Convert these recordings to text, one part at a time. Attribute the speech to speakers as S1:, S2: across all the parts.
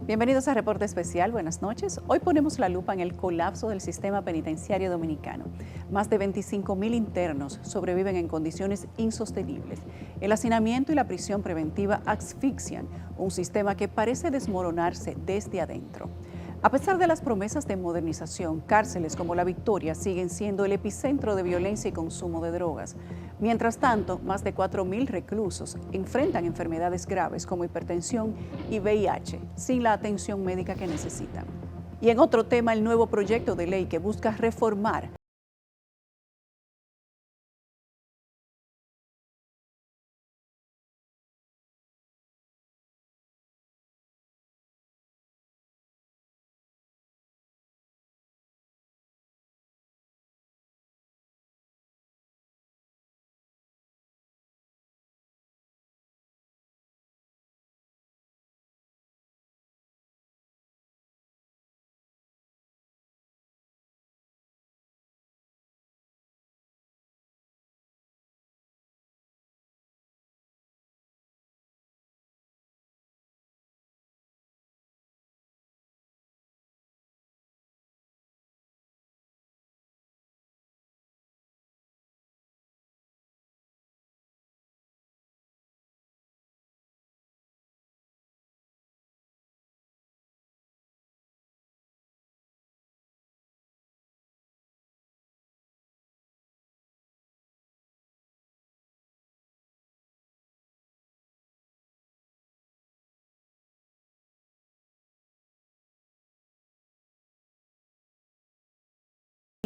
S1: Bienvenidos a Reporte Especial, buenas noches. Hoy ponemos la lupa en el colapso del sistema penitenciario dominicano. Más de 25.000 internos sobreviven en condiciones insostenibles. El hacinamiento y la prisión preventiva asfixian un sistema que parece desmoronarse desde adentro. A pesar de las promesas de modernización, cárceles como La Victoria siguen siendo el epicentro de violencia y consumo de drogas. Mientras tanto, más de 4.000 reclusos enfrentan enfermedades graves como hipertensión y VIH sin la atención médica que necesitan. Y en otro tema, el nuevo proyecto de ley que busca reformar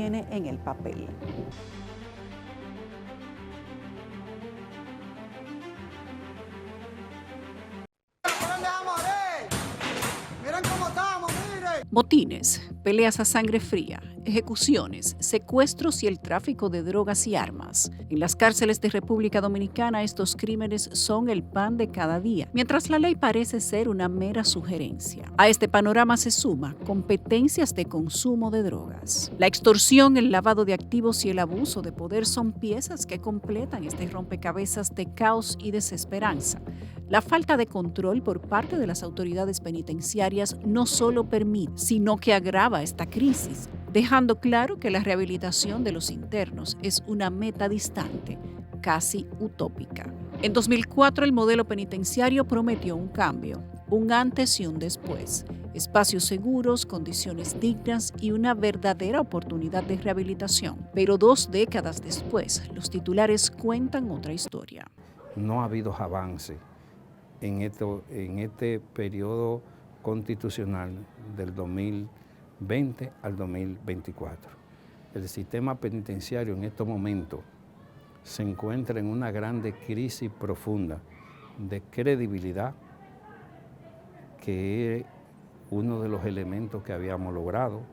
S1: en el papel. Motines, peleas a sangre fría, ejecuciones, secuestros y el tráfico de drogas y armas. En las cárceles de República Dominicana estos crímenes son el pan de cada día, mientras la ley parece ser una mera sugerencia. A este panorama se suma competencias de consumo de drogas. La extorsión, el lavado de activos y el abuso de poder son piezas que completan este rompecabezas de caos y desesperanza. La falta de control por parte de las autoridades penitenciarias no solo permite, sino que agrava esta crisis, dejando claro que la rehabilitación de los internos es una meta distante, casi utópica. En 2004 el modelo penitenciario prometió un cambio, un antes y un después, espacios seguros, condiciones dignas y una verdadera oportunidad de rehabilitación. Pero 2 décadas después, los titulares cuentan otra historia.
S2: No ha habido avance en este periodo constitucional del 2020 al 2024. El sistema penitenciario en estos momentos se encuentra en una grande crisis profunda de credibilidad, que es uno de los elementos que habíamos logrado.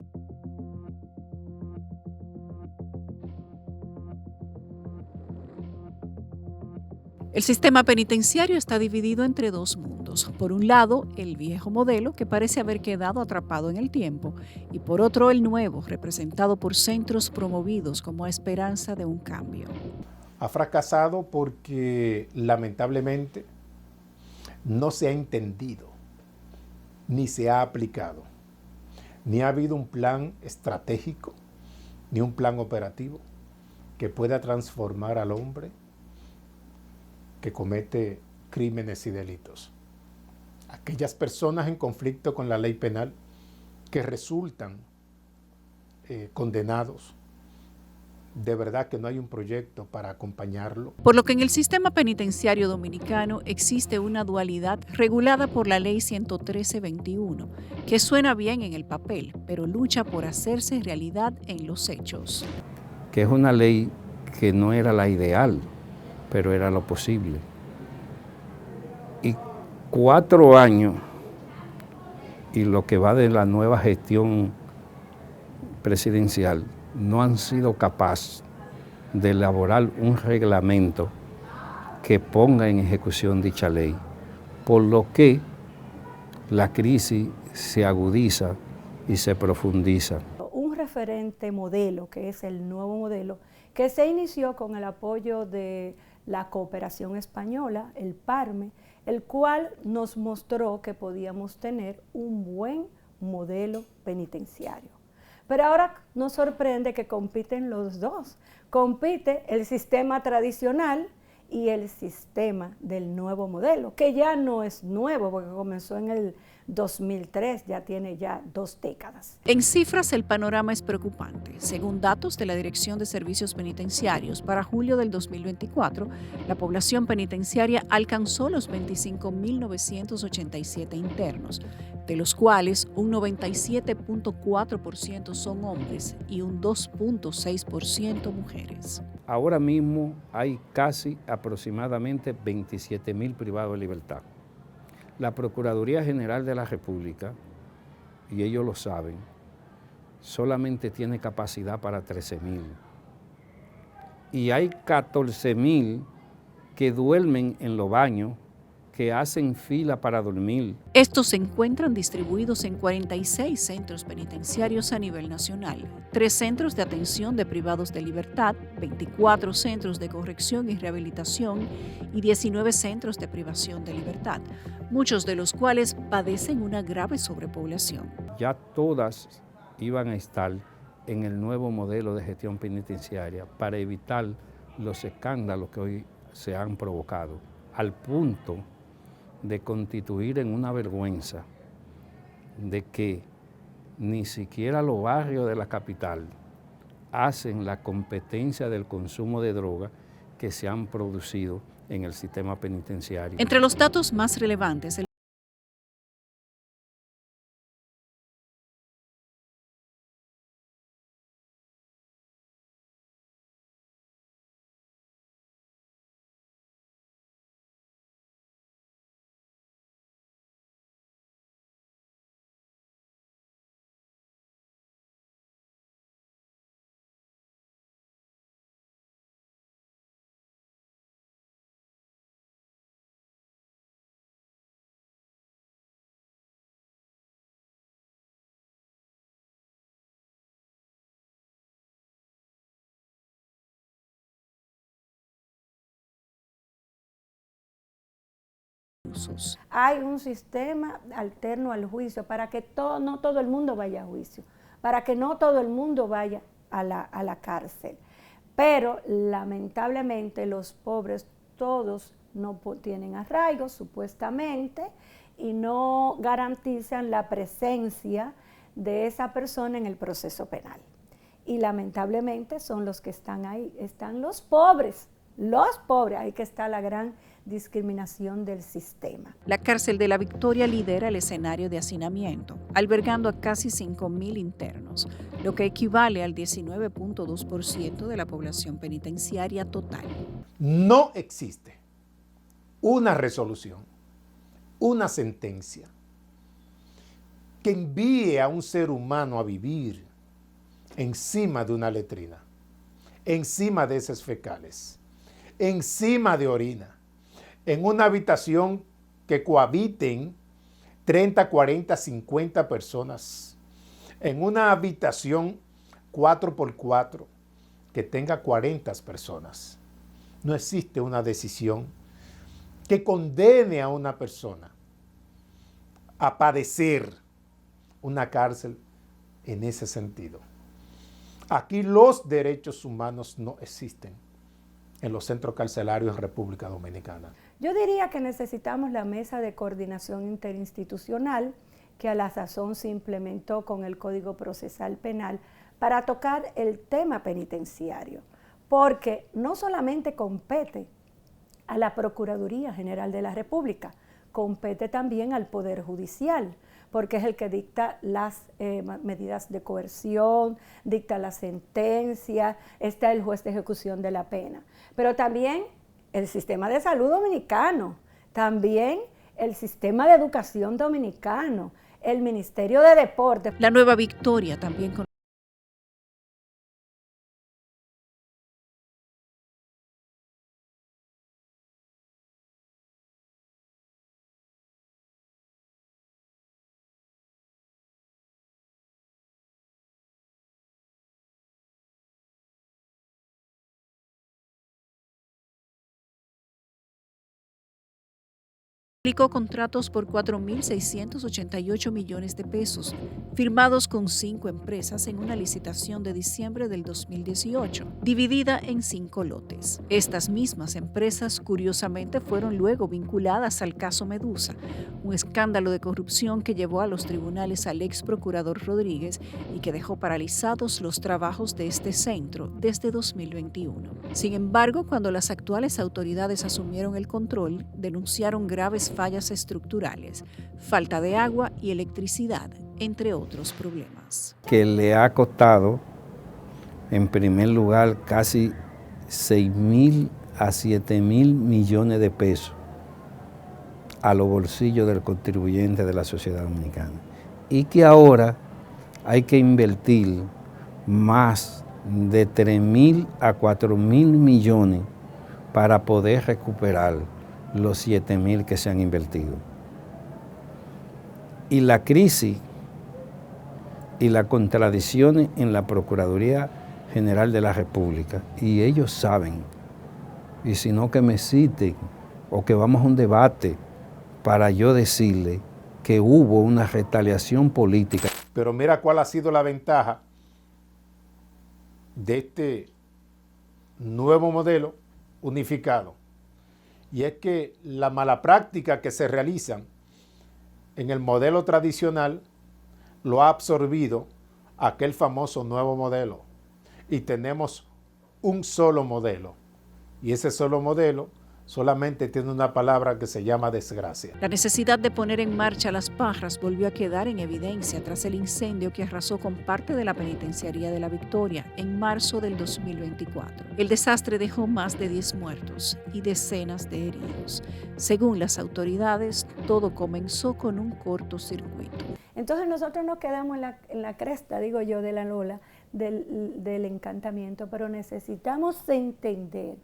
S1: El sistema penitenciario está dividido entre 2 mundos. Por un lado, el viejo modelo, que parece haber quedado atrapado en el tiempo, y por otro, el nuevo, representado por centros promovidos como esperanza de un cambio.
S3: Ha fracasado porque, lamentablemente, no se ha entendido, ni se ha aplicado, ni ha habido un plan estratégico, ni un plan operativo que pueda transformar al hombre que comete crímenes y delitos. Aquellas personas en conflicto con la ley penal que resultan condenados, de verdad que no hay un proyecto para acompañarlo.
S1: Por lo que en el sistema penitenciario dominicano existe una dualidad regulada por la Ley 113-21, que suena bien en el papel, pero lucha por hacerse realidad en los hechos.
S2: Que es una ley que no era la ideal, pero era lo posible. Y 4 años, y lo que va de la nueva gestión presidencial, no han sido capaces de elaborar un reglamento que ponga en ejecución dicha ley, por lo que la crisis se agudiza y se profundiza.
S4: Un referente modelo, que es el nuevo modelo, que se inició con el apoyo de la Cooperación Española, el PARME, el cual nos mostró que podíamos tener un buen modelo penitenciario. Pero ahora nos sorprende que compiten los dos. Compite el sistema tradicional y el sistema del nuevo modelo, que ya no es nuevo porque comenzó en el 2003, ya tiene ya 2 décadas.
S1: En cifras, el panorama es preocupante. Según datos de la Dirección de Servicios Penitenciarios, para julio del 2024, la población penitenciaria alcanzó los 25.987 internos, de los cuales un 97.4% son hombres y un 2.6% mujeres.
S2: Ahora mismo hay casi aproximadamente 27.000 privados de libertad. La Procuraduría General de la República, y ellos lo saben, solamente tiene capacidad para 13.000. Y hay 14.000 que duermen en los baños, que hacen fila para dormir.
S1: Estos se encuentran distribuidos en 46 centros penitenciarios a nivel nacional, 3 centros de atención de privados de libertad, 24 centros de corrección y rehabilitación y 19 centros de privación de libertad, muchos de los cuales padecen una grave sobrepoblación.
S2: Ya todas iban a estar en el nuevo modelo de gestión penitenciaria para evitar los escándalos que hoy se han provocado, al punto de constituir en una vergüenza de que ni siquiera los barrios de la capital hacen la competencia del consumo de droga que se han producido en el sistema penitenciario.
S1: Entre los datos más relevantes,
S4: hay un sistema alterno al juicio para que no todo el mundo vaya a juicio, para que no todo el mundo vaya a la cárcel. Pero lamentablemente los pobres todos no tienen arraigo supuestamente y no garantizan la presencia de esa persona en el proceso penal. Y lamentablemente son los que están ahí, están los pobres, ahí que está la gran discriminación del sistema.
S1: La cárcel de La Victoria lidera el escenario de hacinamiento, albergando a casi 5.000 internos, lo que equivale al 19.2% de la población penitenciaria total.
S3: No existe una resolución, una sentencia que envíe a un ser humano a vivir encima de una letrina, encima de heces fecales, encima de orina, en una habitación que cohabiten 30, 40, 50 personas, en una habitación 4x4 que tenga 40 personas. No existe una decisión que condene a una persona a padecer una cárcel en ese sentido. Aquí los derechos humanos no existen en los centros carcelarios en República Dominicana.
S4: Yo diría que necesitamos la mesa de coordinación interinstitucional que a la sazón se implementó con el Código Procesal Penal para tocar el tema penitenciario, porque no solamente compete a la Procuraduría General de la República, compete también al Poder Judicial, porque es el que dicta las medidas de coerción, dicta la sentencia, está el juez de ejecución de la pena. Pero también el sistema de salud dominicano, también el sistema de educación dominicano, el Ministerio de Deportes.
S1: La Nueva Victoria también Aplicó contratos por 4.688 millones de pesos, firmados con 5 empresas en una licitación de diciembre del 2018, dividida en 5 lotes. Estas mismas empresas, curiosamente, fueron luego vinculadas al caso Medusa, un escándalo de corrupción que llevó a los tribunales al ex procurador Rodríguez y que dejó paralizados los trabajos de este centro desde 2021. Sin embargo, cuando las actuales autoridades asumieron el control, denunciaron graves fallas estructurales, falta de agua y electricidad, entre otros problemas.
S2: Que le ha costado, en primer lugar, casi 6.000 a 7.000 millones de pesos a los bolsillos del contribuyente de la sociedad dominicana. Y que ahora hay que invertir más de 3.000 a 4.000 millones para poder recuperar los 7.000 que se han invertido. Y la crisis y las contradicciones en la Procuraduría General de la República, y ellos saben, y si no que me citen o que vamos a un debate para yo decirle que hubo una retaliación política.
S3: Pero mira cuál ha sido la ventaja de este nuevo modelo unificado. Y es que la mala práctica que se realizan en el modelo tradicional lo ha absorbido aquel famoso nuevo modelo. Y tenemos un solo modelo. Y ese solo modelo solamente tiene una palabra que se llama desgracia.
S1: La necesidad de poner en marcha las Parras volvió a quedar en evidencia tras el incendio que arrasó con parte de la penitenciaría de La Victoria en marzo del 2024. El desastre dejó más de 10 muertos y decenas de heridos. Según las autoridades, todo comenzó con un cortocircuito.
S4: Entonces nosotros nos quedamos en la cresta, digo yo, de la Lola, del encantamiento, pero necesitamos entender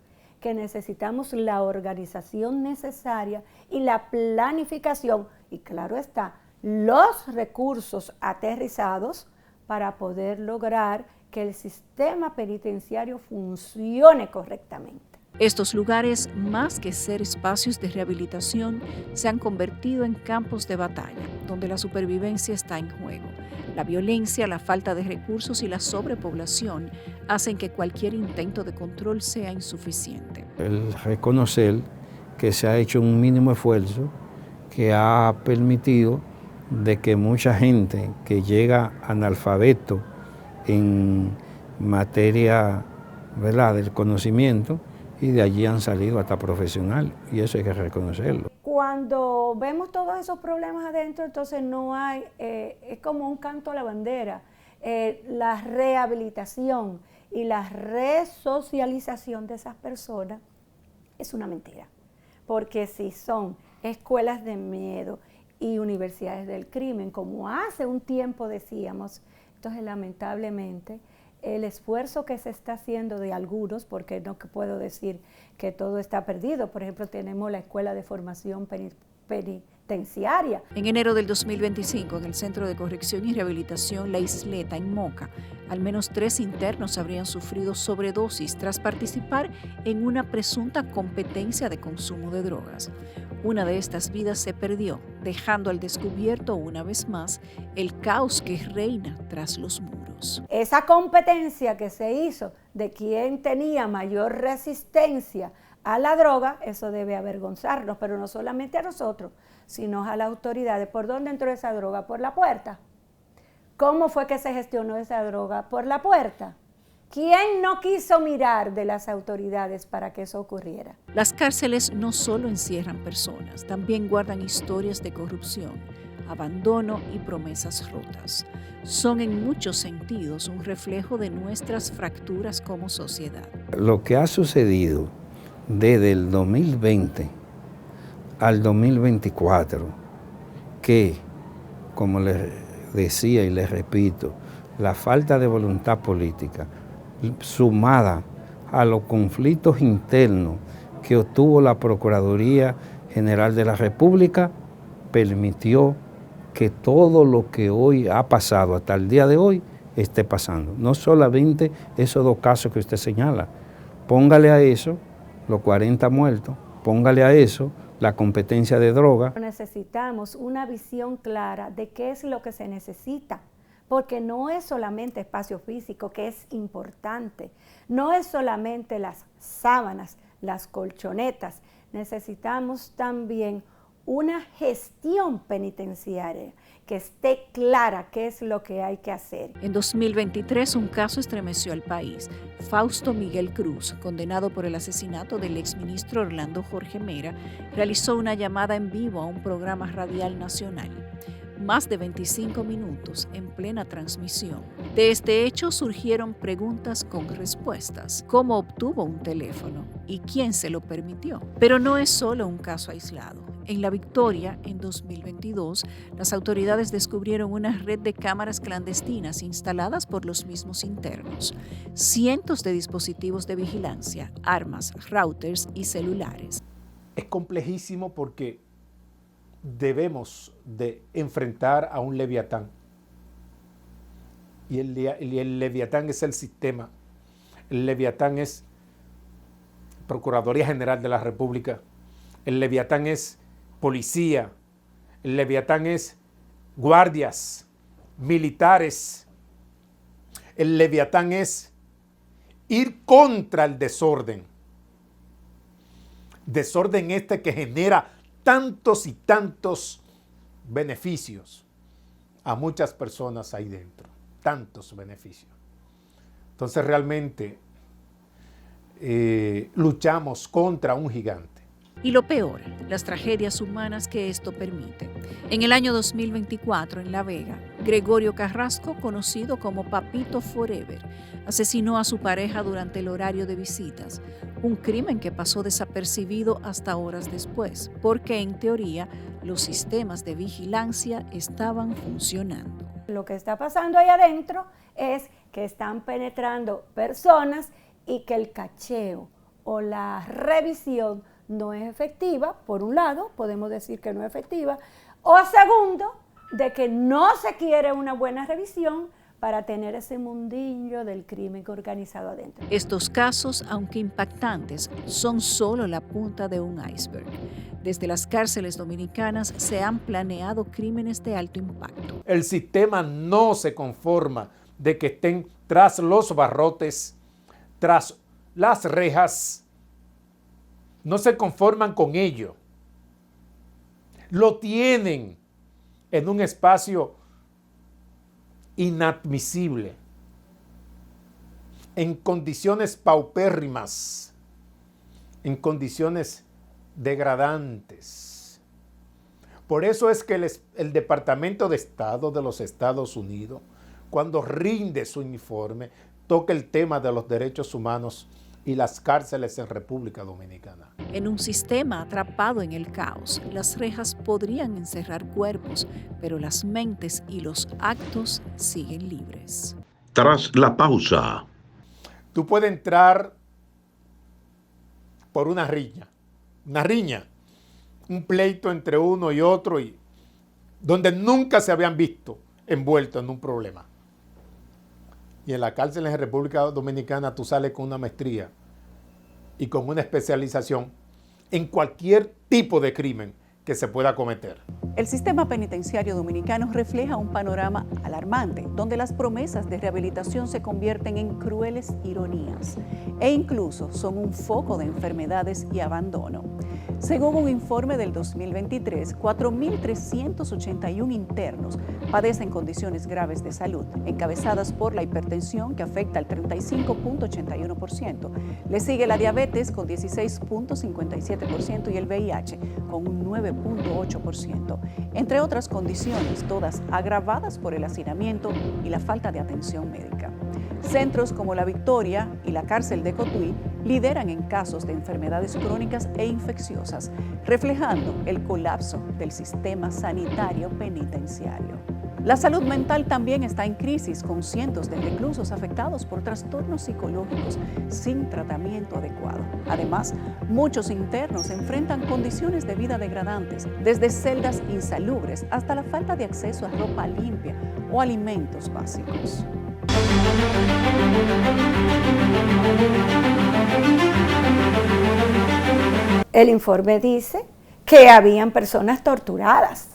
S4: que necesitamos la organización necesaria y la planificación, y claro está, los recursos aterrizados para poder lograr que el sistema penitenciario funcione correctamente.
S1: Estos lugares, más que ser espacios de rehabilitación, se han convertido en campos de batalla, donde la supervivencia está en juego. La violencia, la falta de recursos y la sobrepoblación hacen que cualquier intento de control sea insuficiente.
S2: El reconocer que se ha hecho un mínimo esfuerzo que ha permitido de que mucha gente que llega analfabeto en materia, ¿verdad?, del conocimiento, y de allí han salido hasta profesional, y eso hay que reconocerlo.
S4: Cuando vemos todos esos problemas adentro, entonces no hay, es como un canto a la bandera. La rehabilitación y la resocialización de esas personas es una mentira, porque si son escuelas de miedo y universidades del crimen, como hace un tiempo decíamos, entonces lamentablemente el esfuerzo que se está haciendo de algunos, porque no puedo decir que todo está perdido. Por ejemplo, tenemos la Escuela de Formación Penitenciaria.
S1: En enero del 2025, en el Centro de Corrección y Rehabilitación La Isleta, en Moca, al menos 3 internos habrían sufrido sobredosis tras participar en una presunta competencia de consumo de drogas. Una de estas vidas se perdió, dejando al descubierto una vez más el caos que reina tras los muros.
S4: Esa competencia que se hizo de quién tenía mayor resistencia a la droga, eso debe avergonzarnos, pero no solamente a nosotros, sino a las autoridades. ¿Por dónde entró esa droga? ¿Por la puerta? ¿Cómo fue que se gestionó esa droga? ¿Por la puerta? ¿Quién no quiso mirar de las autoridades para que eso ocurriera?
S1: Las cárceles no solo encierran personas, también guardan historias de corrupción, abandono y promesas rotas. Son en muchos sentidos un reflejo de nuestras fracturas como sociedad.
S2: Lo que ha sucedido desde el 2020 al 2024, que, como les decía y les repito, la falta de voluntad política, sumada a los conflictos internos que obtuvo la Procuraduría General de la República, permitió que todo lo que hoy ha pasado hasta el día de hoy esté pasando. No solamente esos 2 casos que usted señala, póngale a eso los 40 muertos, póngale a eso la competencia de droga.
S4: Necesitamos una visión clara de qué es lo que se necesita, porque no es solamente espacio físico, que es importante, no es solamente las sábanas, las colchonetas, necesitamos también una gestión penitenciaria que esté clara qué es lo que hay que hacer.
S1: En 2023, un caso estremeció al país. Fausto Miguel Cruz, condenado por el asesinato del exministro Orlando Jorge Mera, realizó una llamada en vivo a un programa radial nacional. Más de 25 minutos en plena transmisión. De este hecho surgieron preguntas con respuestas. ¿Cómo obtuvo un teléfono? ¿Y quién se lo permitió? Pero no es solo un caso aislado. En La Victoria, en 2022, las autoridades descubrieron una red de cámaras clandestinas instaladas por los mismos internos. Cientos de dispositivos de vigilancia, armas, routers y celulares.
S3: Es complejísimo porque debemos de enfrentar a un leviatán. Y el leviatán es el sistema. El leviatán es Procuraduría General de la República. El leviatán es policía. El leviatán es guardias, militares. El leviatán es ir contra el desorden. Desorden este que genera tantos y tantos beneficios a muchas personas ahí dentro, tantos beneficios. Entonces realmente luchamos contra un gigante.
S1: Y lo peor, las tragedias humanas que esto permite. En el año 2024, en La Vega, Gregorio Carrasco, conocido como Papito Forever, asesinó a su pareja durante el horario de visitas, un crimen que pasó desapercibido hasta horas después, porque en teoría los sistemas de vigilancia estaban funcionando.
S4: Lo que está pasando ahí adentro es que están penetrando personas y que el cacheo o la revisión no es efectiva. Por un lado, podemos decir que no es efectiva, o segundo, de que no se quiere una buena revisión para tener ese mundillo del crimen organizado adentro.
S1: Estos casos, aunque impactantes, son solo la punta de un iceberg. Desde las cárceles dominicanas se han planeado crímenes de alto impacto.
S3: El sistema no se conforma de que estén tras los barrotes, tras las rejas. No se conforman con ello. Lo tienen en un espacio inadmisible, en condiciones paupérrimas, en condiciones degradantes. Por eso es que el Departamento de Estado de los Estados Unidos, cuando rinde su informe, toca el tema de los derechos humanos y las cárceles en República Dominicana.
S1: En un sistema atrapado en el caos, las rejas podrían encerrar cuerpos, pero las mentes y los actos siguen libres.
S5: Tras la pausa.
S3: Tú puedes entrar por una riña, un pleito entre uno y otro, y donde nunca se habían visto envueltos en un problema. Y en la cárcel en República Dominicana tú sales con una maestría y con una especialización en cualquier tipo de crimen que se pueda cometer.
S6: El sistema penitenciario dominicano refleja un panorama alarmante, donde las promesas de rehabilitación se convierten en crueles ironías e incluso son un foco de enfermedades y abandono. Según un informe del 2023, 4.381 internos padecen condiciones graves de salud, encabezadas por la hipertensión, que afecta al 35.81%. Le sigue la diabetes con 16.57% y el VIH con un 9.8%, entre otras condiciones, todas agravadas por el hacinamiento y la falta de atención médica. Centros como La Victoria y la cárcel de Cotuí lideran en casos de enfermedades crónicas e infecciosas, reflejando el colapso del sistema sanitario penitenciario. La salud mental también está en crisis, con cientos de reclusos afectados por trastornos psicológicos sin tratamiento adecuado. Además, muchos internos enfrentan condiciones de vida degradantes, desde celdas insalubres hasta la falta de acceso a ropa limpia o alimentos básicos.
S4: El informe dice que habían personas torturadas,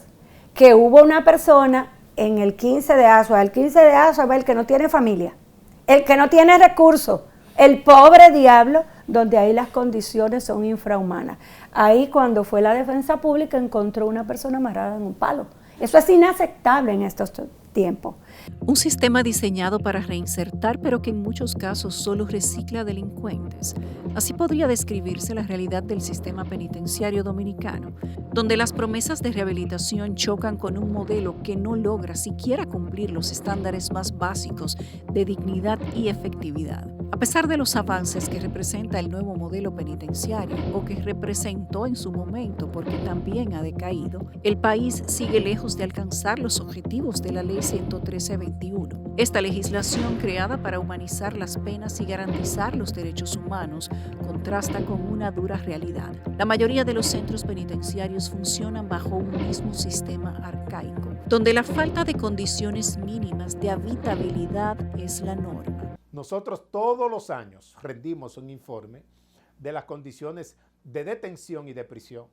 S4: que hubo una persona en el 15 de Asua. El 15 de Asua es el que no tiene familia, el que no tiene recursos, el pobre diablo, donde ahí las condiciones son infrahumanas. Ahí cuando fue la defensa pública encontró una persona amarrada en un palo. Eso es inaceptable en estos tiempos.
S1: Un sistema diseñado para reinsertar, pero que en muchos casos solo recicla delincuentes. Así podría describirse la realidad del sistema penitenciario dominicano, donde las promesas de rehabilitación chocan con un modelo que no logra siquiera cumplir los estándares más básicos de dignidad y efectividad. A pesar de los avances que representa el nuevo modelo penitenciario, o que representó en su momento porque también ha decaído, el país sigue lejos de alcanzar los objetivos de la Ley 113/21. Esta legislación, creada para humanizar las penas y garantizar los derechos humanos, contrasta con una dura realidad. La mayoría de los centros penitenciarios funcionan bajo un mismo sistema arcaico, donde la falta de condiciones mínimas de habitabilidad es la norma.
S3: Nosotros todos los años rendimos un informe de las condiciones de detención y de prisión.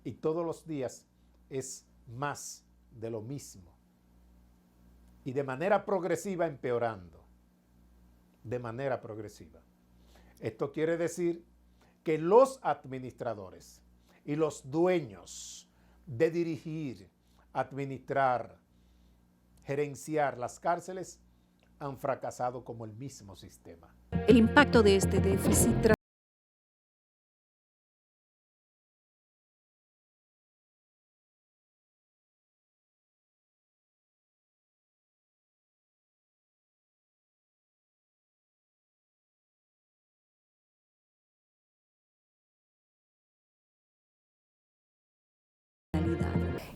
S3: Y todos los días es más de lo mismo. Y de manera progresiva empeorando. De manera progresiva. Esto quiere decir que los administradores y los dueños de dirigir, administrar, gerenciar las cárceles han fracasado como el mismo sistema.
S1: El impacto de este déficit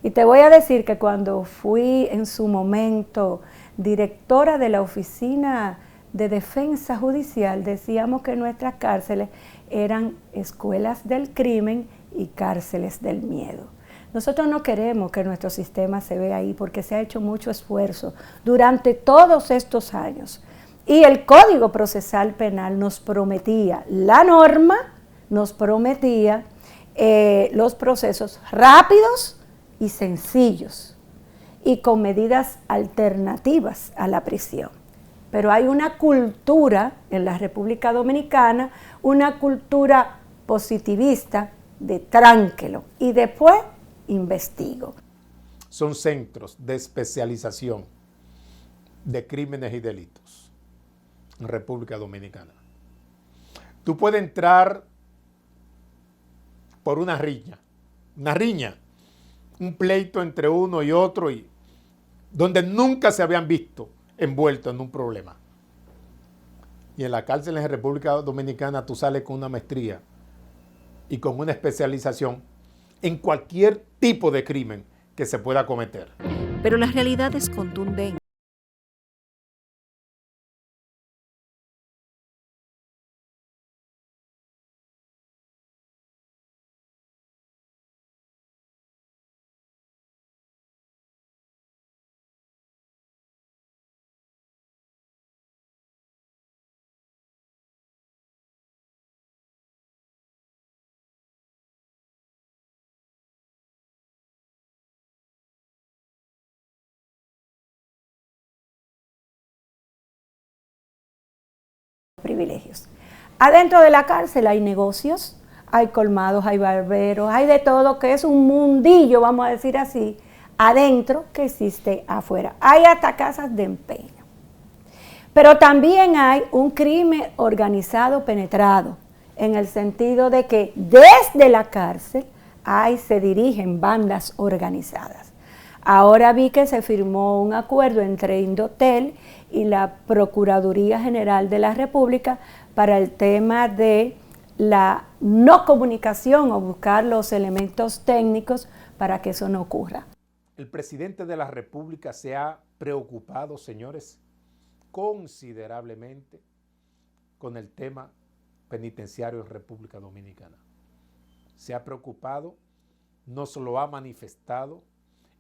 S4: Y te voy a decir que cuando fui en su momento directora de la Oficina de Defensa Judicial, decíamos que nuestras cárceles eran escuelas del crimen y cárceles del miedo. Nosotros no queremos que nuestro sistema se vea ahí porque se ha hecho mucho esfuerzo durante todos estos años. Y el Código Procesal Penal nos prometía, la norma nos prometía los procesos rápidos y sencillos y con medidas alternativas a la prisión. Pero hay una cultura en la República Dominicana, una cultura positivista de tránquelo y después investigo.
S3: Son centros de especialización de crímenes y delitos en República Dominicana. Tú puedes entrar por una riña, un pleito entre uno y otro, y donde nunca se habían visto envueltos en un problema. Y en la cárcel en República Dominicana tú sales con una maestría y con una especialización en cualquier tipo de crimen que se pueda cometer.
S1: Pero la realidad es contundente.
S4: Privilegios. Adentro de la cárcel hay negocios, hay colmados, hay barberos, hay de todo, que es un mundillo, vamos a decir así, adentro que existe afuera. Hay hasta casas de empeño. Pero también hay un crimen organizado penetrado, en el sentido de que desde la cárcel se dirigen bandas organizadas. Ahora vi que se firmó un acuerdo entre Indotel y la Procuraduría General de la República para el tema de la no comunicación o buscar los elementos técnicos para que eso no ocurra.
S3: El presidente de la República se ha preocupado, señores, considerablemente con el tema penitenciario en República Dominicana. Se ha preocupado, nos lo ha manifestado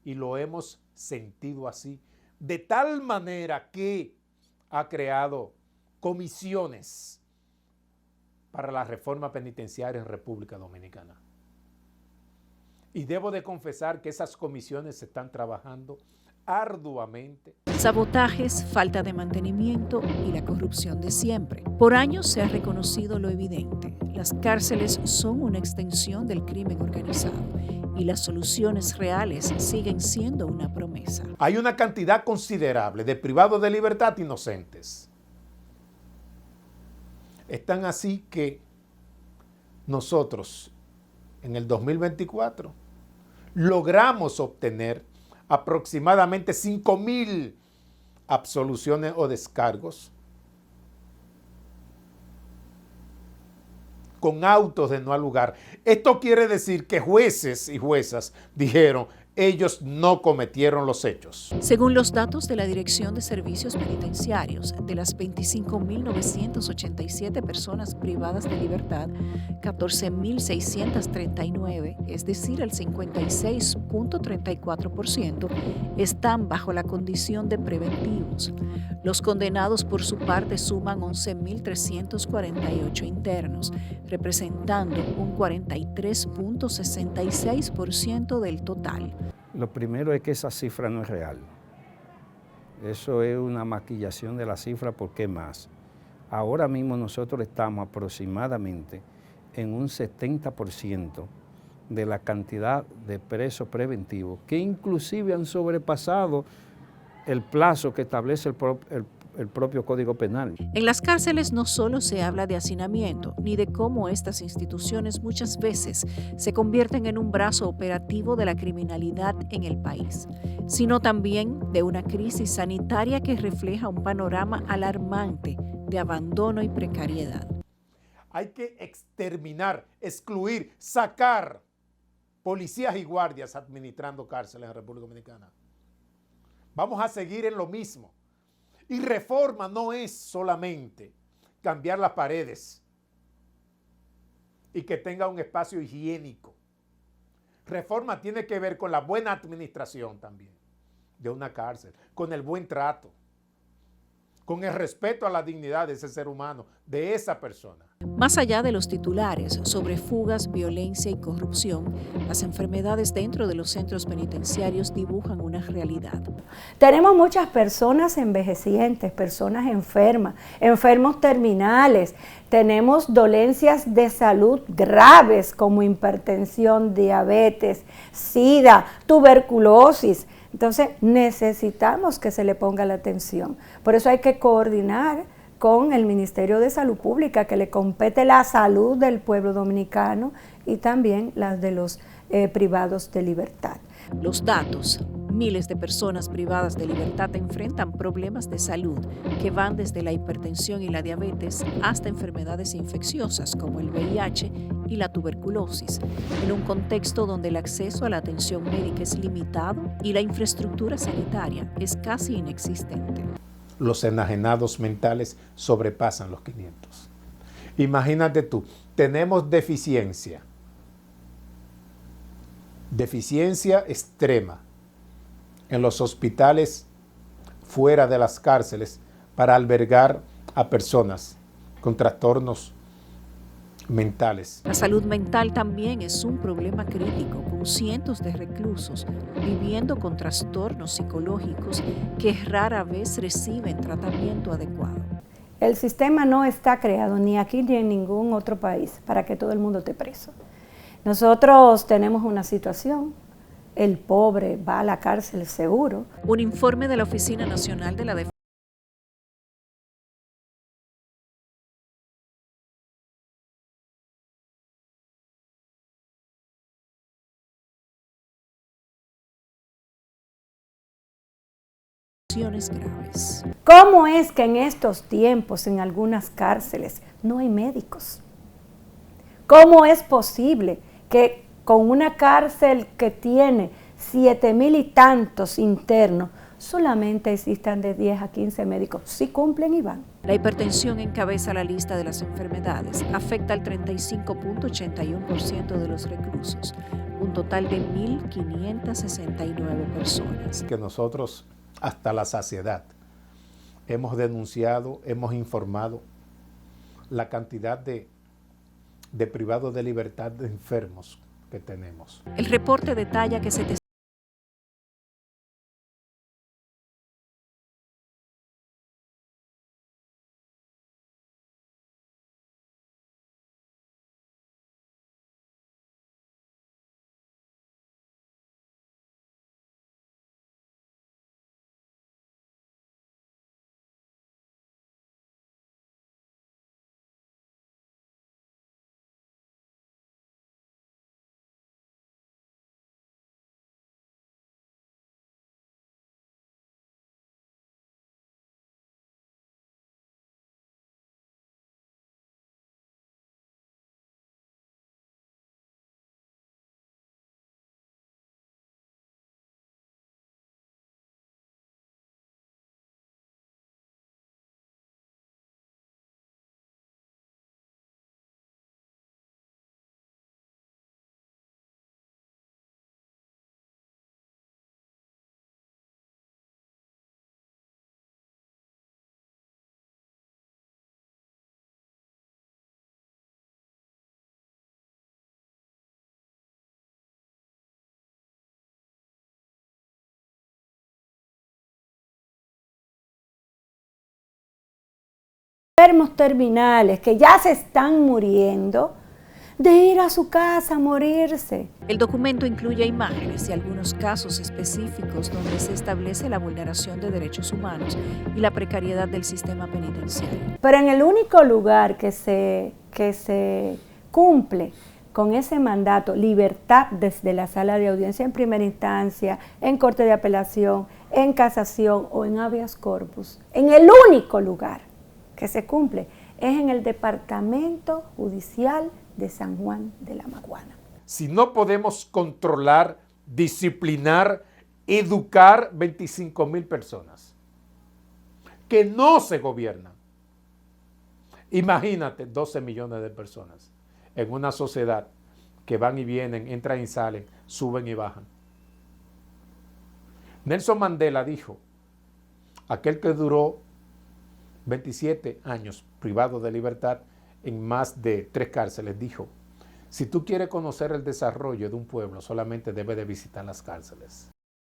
S3: y lo hemos sentido así, de tal manera que ha creado comisiones para la reforma penitenciaria en República Dominicana. Y debo de confesar que esas comisiones están trabajando arduamente.
S1: Sabotajes, falta de mantenimiento y la corrupción de siempre. Por años se ha reconocido lo evidente. Las cárceles son una extensión del crimen organizado y las soluciones reales siguen siendo una promesa.
S3: Hay una cantidad considerable de privados de libertad inocentes. Están así que nosotros en el 2024 logramos obtener aproximadamente 5,000 absoluciones o descargos con autos de no al lugar. Esto quiere decir que jueces y juezas dijeron, ellos no cometieron los hechos.
S1: Según los datos de la Dirección de Servicios Penitenciarios, de las 25.987 personas privadas de libertad, 14.639, es decir, el 56.34%, están bajo la condición de preventivos. Los condenados por su parte suman 11.348 internos, representando un 43.66% del total.
S2: Lo primero es que esa cifra no es real. Eso es una maquillación de la cifra, ¿por qué más? Ahora mismo nosotros estamos aproximadamente en un 70% de la cantidad de presos preventivos que inclusive han sobrepasado el plazo que establece el propio Código Penal.
S1: En las cárceles no solo se habla de hacinamiento, ni de cómo estas instituciones muchas veces se convierten en un brazo operativo de la criminalidad en el país, sino también de una crisis sanitaria que refleja un panorama alarmante de abandono y precariedad.
S3: Hay que exterminar, excluir, sacar policías y guardias administrando cárceles en la República Dominicana. Vamos a seguir en lo mismo. Y reforma no es solamente cambiar las paredes y que tenga un espacio higiénico. Reforma tiene que ver con la buena administración también de una cárcel, con el buen trato, con el respeto a la dignidad de ese ser humano, de esa persona.
S1: Más allá de los titulares sobre fugas, violencia y corrupción, las enfermedades dentro de los centros penitenciarios dibujan una realidad.
S4: Tenemos muchas personas envejecientes, personas enfermas, enfermos terminales, tenemos dolencias de salud graves como hipertensión, diabetes, SIDA, tuberculosis. Entonces necesitamos que se le ponga la atención. Por eso hay que coordinar con el Ministerio de Salud Pública, que le compete la salud del pueblo dominicano y también las de los privados de libertad.
S1: Los datos: miles de personas privadas de libertad enfrentan problemas de salud que van desde la hipertensión y la diabetes hasta enfermedades infecciosas como el VIH y la tuberculosis, en un contexto donde el acceso a la atención médica es limitado y la infraestructura sanitaria es casi inexistente.
S3: Los enajenados mentales sobrepasan los 500. Imagínate tú, tenemos deficiencia extrema en los hospitales fuera de las cárceles para albergar a personas con trastornos mentales.
S1: La salud mental también es un problema crítico, con cientos de reclusos viviendo con trastornos psicológicos que rara vez reciben tratamiento adecuado.
S4: El sistema no está creado ni aquí ni en ningún otro país para que todo el mundo esté preso. Nosotros tenemos una situación. El pobre va a la cárcel seguro.
S1: Un informe de la Oficina Nacional de la Defensa graves.
S4: ¿Cómo es que en estos tiempos en algunas cárceles no hay médicos? ¿Cómo es posible que con una cárcel que tiene 7,000 y tantos internos solamente existan de 10 a 15 médicos? Sí cumplen y van.
S1: La hipertensión encabeza la lista de las enfermedades. Afecta al 35.81% de los reclusos, un total de 1.569 personas.
S3: Que nosotros hasta la saciedad hemos denunciado, hemos informado la cantidad de privados de libertad de enfermos que tenemos.
S1: El reporte detalla que
S4: enfermos terminales que ya se están muriendo, de ir a su casa a morirse.
S1: el documento incluye imágenes y algunos casos específicos donde se establece la vulneración de derechos humanos y la precariedad del sistema penitenciario.
S4: Pero en el único lugar que se cumple con ese mandato, libertad desde la sala de audiencia en primera instancia, en corte de apelación, en casación o en habeas corpus, en el único lugar que se cumple es en el Departamento Judicial de San Juan de la Maguana.
S3: Si no podemos controlar, disciplinar, educar 25,000 personas que no se gobiernan, imagínate 12 millones de personas en una sociedad que van y vienen, entran y salen, suben y bajan. Nelson Mandela dijo, aquel que duró 27 años privado de libertad en más de 3 cárceles, dijo, si tú quieres conocer el desarrollo de un pueblo, solamente debes de visitar las cárceles.